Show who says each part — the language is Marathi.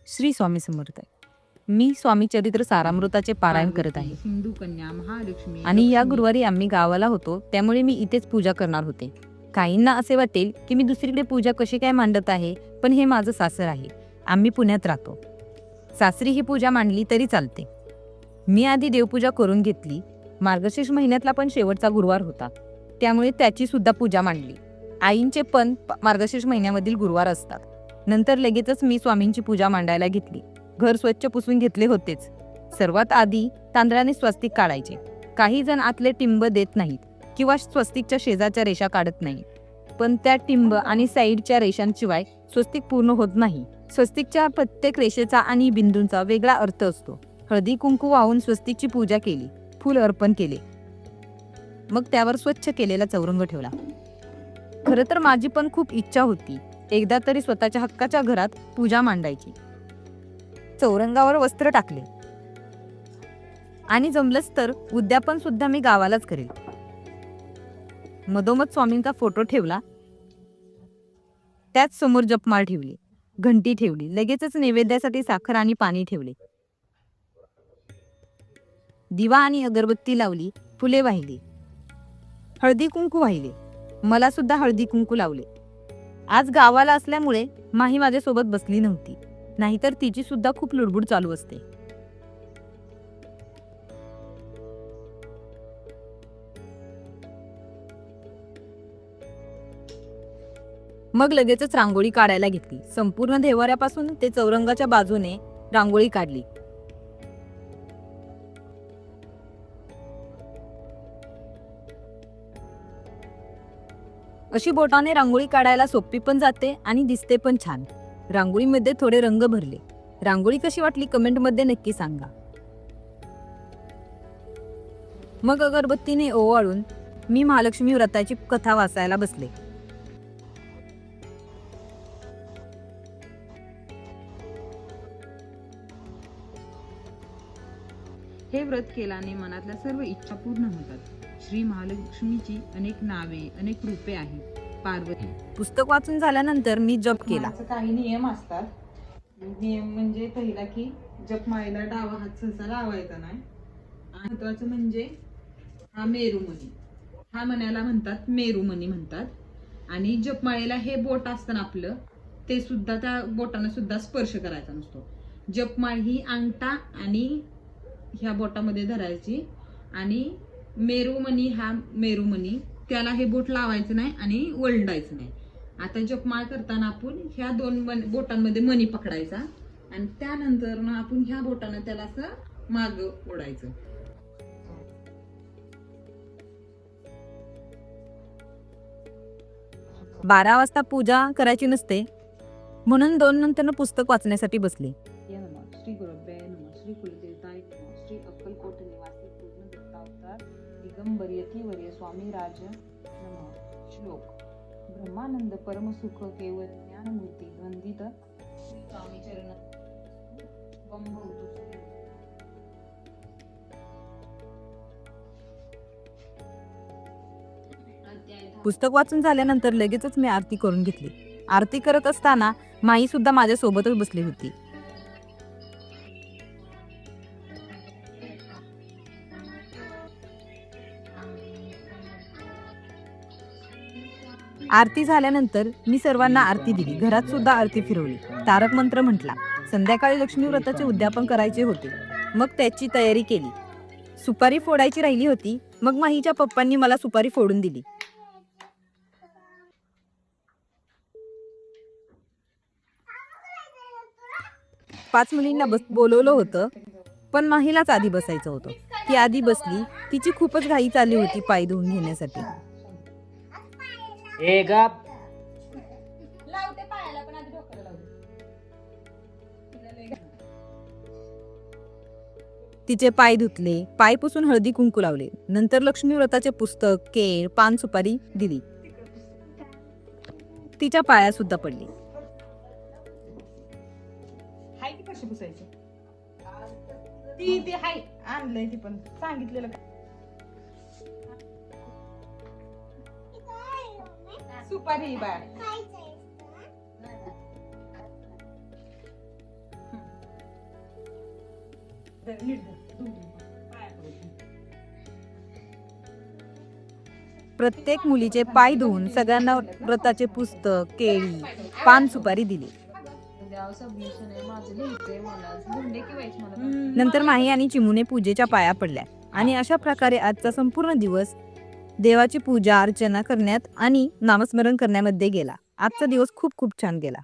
Speaker 1: श्री स्वामी समर्थ. मी स्वामी चरित्र सारामृताचे पारायण करत आहे
Speaker 2: सिंधू कन्या महालक्ष्मी
Speaker 1: आणि या
Speaker 2: लक्ष्मी.
Speaker 1: गुरुवारी आम्ही गावाला होतो, त्यामुळे मी इथेच पूजा करणार होते. काहींना असे वाटेल की मी दुसरीकडे पूजा कशी काय मांडत आहे, पण हे माझं सासर आहे. आम्ही पुण्यात राहतो. सासरी ही पूजा मांडली तरी चालते. मी आधी देवपूजा करून घेतली. मार्गशीर्ष महिन्यातला पण शेवटचा गुरुवार होता, त्यामुळे त्याची सुद्धा पूजा मांडली. आईंचे पण मार्गशीर्ष महिन्यामधील गुरुवार असतात. नंतर लगेचच मी स्वामींची पूजा मांडायला घेतली. घर स्वच्छ पुसून घेतले होतेच. सर्वात आधी तांदळाने स्वस्तिक काढायचे. काही जण आतले टिंब देत नाहीत किंवा स्वस्तिकच्या शेजारच्या रेषा काढत नाहीत, पण त्या टिंब आणि साईडच्या रेषांशिवाय स्वस्तिक पूर्ण होत नाही. स्वस्तिकच्या प्रत्येक रेषेचा आणि बिंदूंचा वेगळा अर्थ असतो. हळदी कुंकू वाहून स्वस्तिकची पूजा केली, फूल अर्पण केले, मग त्यावर स्वच्छ केलेला चौरंग ठेवला. खरं तर माझी पण खूप इच्छा होती एकदा तरी स्वतःच्या हक्काच्या घरात पूजा मांडायची. चौरंगावर वस्त्र टाकले आणि जमलंच तर उद्यापन सुद्धा मी गावालाच करेल. मधोमध स्वामींचा फोटो ठेवला, त्याच समोर जपमाळ ठेवली, घंटी ठेवली, लगेचच नैवेद्यासाठी साखर आणि पाणी ठेवले. दिवा आणि अगरबत्ती लावली, फुले वाहिली, हळदी कुंकू वाहिले. मला सुद्धा हळदी कुंकू लावले. आज गावाला असल्यामुळे माही माझ्यासोबत बसली नव्हती, नाहीतर तिची सुद्धा खूप लुडबुड चालू असते. मग लगेचच रांगोळी काढायला घेतली. संपूर्ण देव्हाऱ्यापासून ते चौरंगाच्या बाजूने रांगोळी काढली. अशी बोटाने रांगोळी काढायला सोपी पण जाते आणि दिसते पण छान. रांगोळीमध्ये थोडे रंग भरले. रांगोळी कशी वाटली कमेंटमध्ये नक्की सांगा. मग अगरबत्तीने ओवाळून मी महालक्ष्मी व्रताची कथा वाचायला बसले.
Speaker 2: हे व्रत केल्याने मनातल्या सर्व इच्छा पूर्ण होतात. श्री महालक्ष्मीची अनेक नावे अनेक रूपे आहेत. पार्वती.
Speaker 1: पुस्तक वाचून झाल्यानंतर मी जप केला.
Speaker 2: जपमाळेचे काही नियम असतात. नियम म्हणजे पहिला की जपमाळेला डावा हात सहसा लावायचा नाही. आणि महत्वाचं म्हणजे हा मेरुमणी, हा मण्याला म्हणतात मेरुमणी म्हणतात. आणि जपमाळेला हे बोट असतं ना आपलं, ते सुद्धा त्या बोटाने सुद्धा स्पर्श करायचा नसतो. जपमाळ ही अंगठा आणि ह्या बोटामध्ये धरायची. आणि मेरुमणी हा मेरुमणी, त्याला हे बोट लावायचं नाही आणि वळडायचं नाही. आता जपमाळ करताना आपण ह्या दोन बोटांमध्ये मणी पकडायचा आणि त्यानंतर ना आपण ह्या बोटानं त्याला असं माग ओढायचं.
Speaker 1: बारा वाजता पूजा करायची नसते, म्हणून 2 नंतर पुस्तक वाचण्यासाठी बसले.
Speaker 2: श्री गुरुभ्ये नमः. श्री कुलदेवताय नमः. श्री अक्कलकोट निवासी पूर्ण दत्तावतार दिगंबर यतिवर्य स्वामी राज नमः. श्लोक. ब्रह्मानंद परमसुख केवळ ज्ञानमूर्ती वंदित श्री स्वामी चरण वंभवतु.
Speaker 1: पुस्तक वाचून झाल्यानंतर लगेचच मी आरती करून घेतली. आरती करत असताना माई सुद्धा माझ्या सोबतच बसली होती. आरती झाल्यानंतर मी सर्वांना आरती दिली. घरात सुद्धा आरती फिरवली. तारक मंत्र म्हटला. संध्याकाळी लक्ष्मी व्रताचे उद्यापन करायचे होते, मग त्याची तयारी केली. सुपारी फोडायची राहिली होती, मग माहीच्या पप्पांनी मला सुपारी फोडून दिली. पाच मुलींना बोलवलं होतं, पण माहीलाच आधी बसायचं होतं. ती आधी बसली. तिची खूपच घाई चालली होती पाय धुवून घेण्यासाठी.
Speaker 2: लावते पायाला पण आधी डोक्याला लावते.
Speaker 1: तिचे पाय धुतले, पाय पुसून हळदी कुंकू लावले. नंतर लक्ष्मी व्रताचे पुस्तक, केळ, पान सुपारी दिली. तिच्या पाया सुद्धा पडली.
Speaker 2: हाय की कशी पुसायची ती हाय आणलंय ती पण सांगितलेलं. सुपारी बाळ
Speaker 1: प्रत्येक मुलीचे पाय धुवून सगळ्यांना व्रताचे पुस्तक, केळी, पान सुपारी दिली. नंतर माही आणि चिमूने पूजेच्या पाया पडल्या आणि अशा प्रकारे आजचा संपूर्ण दिवस देवाची पूजा अर्चना करण्यात आणि नामस्मरण करण्यामध्ये गेला. आजचा दिवस खूप खूप छान गेला.